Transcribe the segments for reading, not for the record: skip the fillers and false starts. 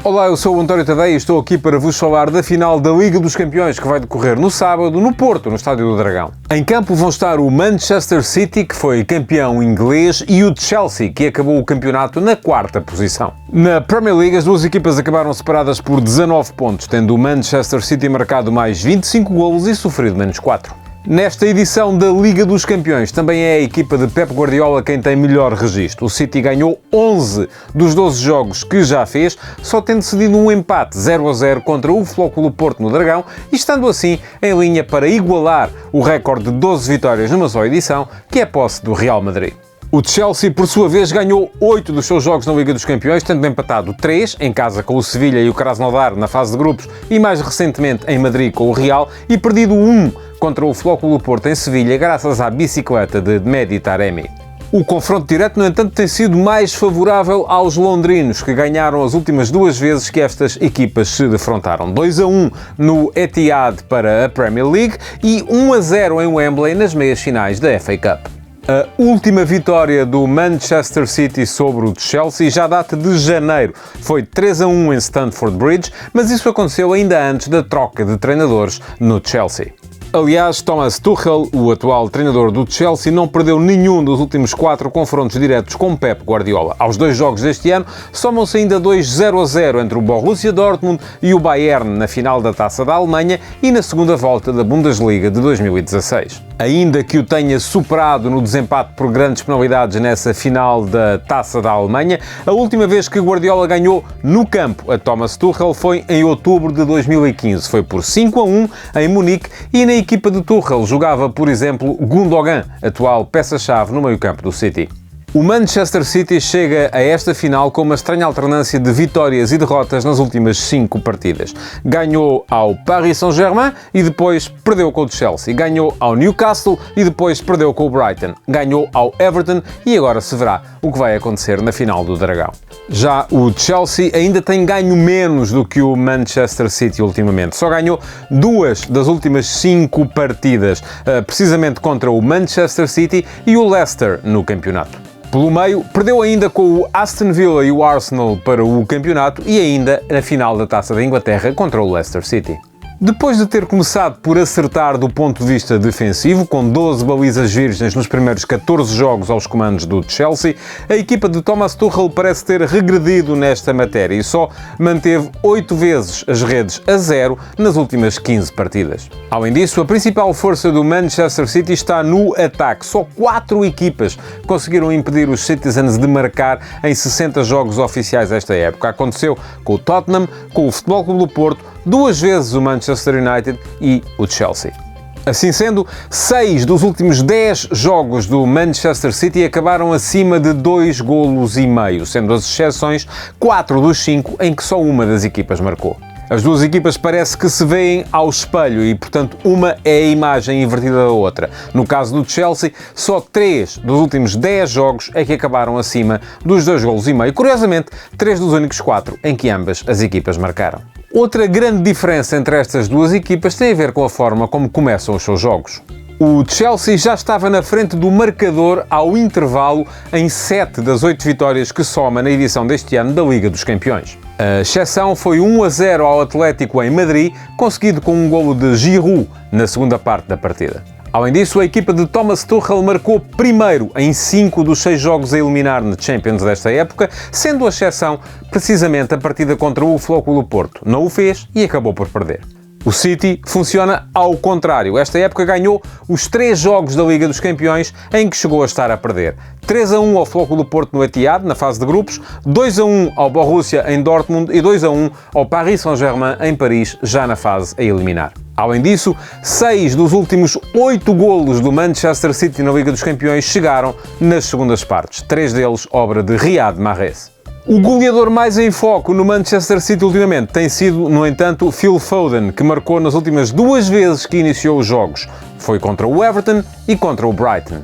Olá, eu sou o António Tadeia e estou aqui para vos falar da final da Liga dos Campeões, que vai decorrer no sábado, no Porto, no Estádio do Dragão. Em campo vão estar o Manchester City, que foi campeão inglês, e o Chelsea, que acabou o campeonato na 4ª posição. Na Premier League, as duas equipas acabaram separadas por 19 pontos, tendo o Manchester City marcado mais 25 golos e sofrido menos 4. Nesta edição da Liga dos Campeões, também é a equipa de Pep Guardiola quem tem melhor registro. O City ganhou 11 dos 12 jogos que já fez, só tendo cedido um empate 0-0 contra o Flóculo Porto no Dragão e estando assim em linha para igualar o recorde de 12 vitórias numa só edição, que é posse do Real Madrid. O Chelsea, por sua vez, ganhou 8 dos seus jogos na Liga dos Campeões, tendo empatado 3 em casa com o Sevilha e o Krasnodar na fase de grupos e mais recentemente em Madrid com o Real e perdido 1 contra o Flóculo Porto em Sevilha graças à bicicleta de Mehdi Taremi. O confronto direto, no entanto, tem sido mais favorável aos londrinos, que ganharam as últimas duas vezes que estas equipas se defrontaram. 2-1 no Etihad para a Premier League e 1-0 em Wembley nas meias finais da FA Cup. A última vitória do Manchester City sobre o Chelsea já data de janeiro. Foi 3-1 em Stamford Bridge, mas isso aconteceu ainda antes da troca de treinadores no Chelsea. Aliás, Thomas Tuchel, o atual treinador do Chelsea, não perdeu nenhum dos últimos 4 confrontos diretos com Pep Guardiola. Aos 2 jogos deste ano, somam-se ainda 2 0-0 entre o Borussia Dortmund e o Bayern na final da Taça da Alemanha e na segunda volta da Bundesliga de 2016. Ainda que o tenha superado no desempate por grandes penalidades nessa final da Taça da Alemanha, a última vez que Guardiola ganhou no campo a Thomas Tuchel foi em outubro de 2015. Foi por 5-1 em Munique e na equipa de Tuchel jogava, por exemplo, Gundogan, atual peça-chave no meio-campo do City. O Manchester City chega a esta final com uma estranha alternância de vitórias e derrotas nas últimas 5 partidas. Ganhou ao Paris Saint-Germain e depois perdeu com o Chelsea. Ganhou ao Newcastle e depois perdeu com o Brighton. Ganhou ao Everton e agora se verá o que vai acontecer na final do Dragão. Já o Chelsea ainda tem ganho menos do que o Manchester City ultimamente. Só ganhou 2 das últimas 5 partidas, precisamente contra o Manchester City e o Leicester no campeonato. Pelo meio, perdeu ainda com o Aston Villa e o Arsenal para o campeonato e ainda na final da Taça da Inglaterra contra o Leicester City. Depois de ter começado por acertar do ponto de vista defensivo, com 12 balizas virgens nos primeiros 14 jogos aos comandos do Chelsea, a equipa de Thomas Tuchel parece ter regredido nesta matéria e só manteve 8 vezes as redes a 0 nas últimas 15 partidas. Além disso, a principal força do Manchester City está no ataque. Só 4 equipas conseguiram impedir os Citizens de marcar em 60 jogos oficiais esta época. Aconteceu com o Tottenham, com o Futebol Clube do Porto, 2 vezes o Manchester United e o Chelsea. Assim sendo, 6 dos últimos 10 jogos do Manchester City acabaram acima de 2 golos e meio, sendo as exceções 4 dos 5 em que só uma das equipas marcou. As duas equipas parece que se veem ao espelho e, portanto, uma é a imagem invertida da outra. No caso do Chelsea, só 3 dos últimos 10 jogos é que acabaram acima dos 2 golos e meio. Curiosamente, 3 dos únicos 4 em que ambas as equipas marcaram. Outra grande diferença entre estas duas equipas tem a ver com a forma como começam os seus jogos. O Chelsea já estava na frente do marcador ao intervalo em 7 das 8 vitórias que soma na edição deste ano da Liga dos Campeões. A exceção foi 1-0 ao Atlético em Madrid, conseguido com um golo de Giroud na segunda parte da partida. Além disso, a equipa de Thomas Tuchel marcou primeiro em 5 dos 6 jogos a eliminar na Champions desta época, sendo a exceção precisamente a partida contra o Flóculo Porto. Não o fez e acabou por perder. O City funciona ao contrário. Esta época ganhou os 3 jogos da Liga dos Campeões em que chegou a estar a perder. 3-1 ao Flóculo Porto no Etihad, na fase de grupos, 2-1 ao Borussia em Dortmund e 2-1 ao Paris Saint-Germain em Paris, já na fase a eliminar. Além disso, 6 dos últimos 8 golos do Manchester City na Liga dos Campeões chegaram nas segundas partes, 3 deles obra de Riyad Mahrez. O goleador mais em foco no Manchester City ultimamente tem sido, no entanto, Phil Foden, que marcou nas últimas 2 vezes que iniciou os jogos. Foi contra o Everton e contra o Brighton.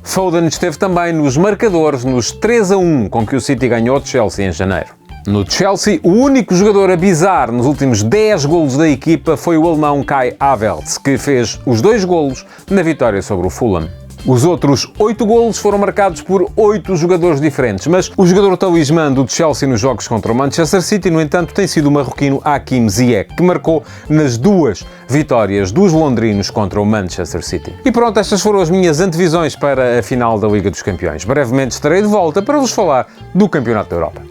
Foden esteve também nos marcadores nos 3-1 com que o City ganhou o Chelsea em janeiro. No Chelsea, o único jogador a bizar nos últimos 10 golos da equipa foi o alemão Kai Havertz, que fez os 2 golos na vitória sobre o Fulham. Os outros 8 golos foram marcados por 8 jogadores diferentes, mas o jogador talismã do Chelsea nos jogos contra o Manchester City, no entanto, tem sido o marroquino Hakim Ziyech, que marcou nas 2 vitórias dos londrinos contra o Manchester City. E pronto, estas foram as minhas antevisões para a final da Liga dos Campeões. Brevemente estarei de volta para vos falar do Campeonato da Europa.